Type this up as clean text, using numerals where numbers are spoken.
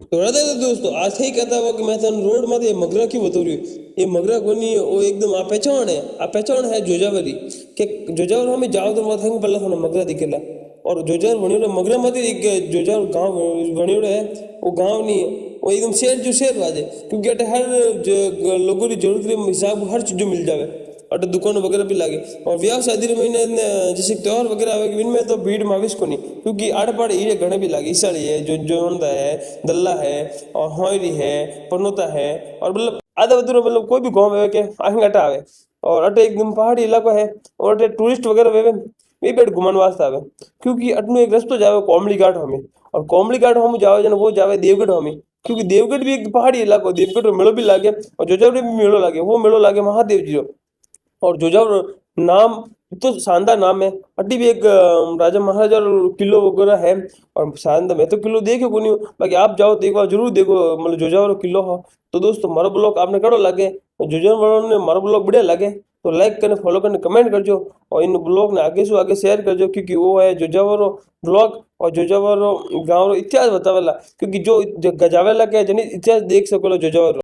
तो राधा दोस्तों आज ही कहता हुआ कि मैं तन रोड में ये मगरा की बता रही ये मगरा कोनी वो एकदम आ पहचान है जोजावरी के जोजावर हमें जाओ तो मत पल्ला थाने मगरा दिखेला और जोजार वणियोड़े मगरा मत एक जोजार गांव वणियोड़े है वो गांव नहीं है वो एकदम शहर जो शहर वाजे क्योंकि अटे हर लोगों की जरूरत के हिसाब हर चीज़ मिल जावे अटे दुकान वगैरह भी लागे और ब्याह शादी रे महीने जैसे त्योहार वगैरह आवे इनमें तो भीड़ माविस को नहीं क्योंकि आड़े पाड़े ये घने भी लागे ईसाड़ी है जो जोंदा है दल्ला है और होयरी है पनोता है और मतलब आधा अधूरा मतलब कोई भी गाँव है के आगे अटा आवे और अटे एकदम पहाड़ी इलाका है और अटे टूरिस्ट वगैरह वे वे बेट घुमान वास्ते आवे क्योंकि अटनो एक रास्तो जावे कोमली घाट हमें और कोमली घाट हम जावे जन वो जावे देवगढ़ हमें क्योंकि देवगढ़ भी एक पहाड़ी इलाका देवगढ़ में मेलो भी लागे और जोजावड़ भी मेलो लागे वो मेलो लागे महादेव जी और जोजावर नाम तो शानदार नाम है अड्डी भी एक राजा महाराजा किलो वगैरह है और शानदार मैं तो किलो देखे को नहीं हूँ बाकी आप जाओ तो एक बार जरूर देखो मतलब जोजावर किलो हो तो दोस्तों मारो ब्लॉग आपने कड़ो लगे जोजावर वालों ने मारो ब्लॉग बढ़िया लगे तो लाइक करने फॉलो करने कमेंट करजो और इन ब्लॉग ने आगे से आगे शेयर करजो क्योंकि वो है जोजावरो ब्लॉग और जोजावरो गाँव रो इतिहास बतावेला क्योंकि जो गजावेला के जनी इतिहास देख सको जोजावर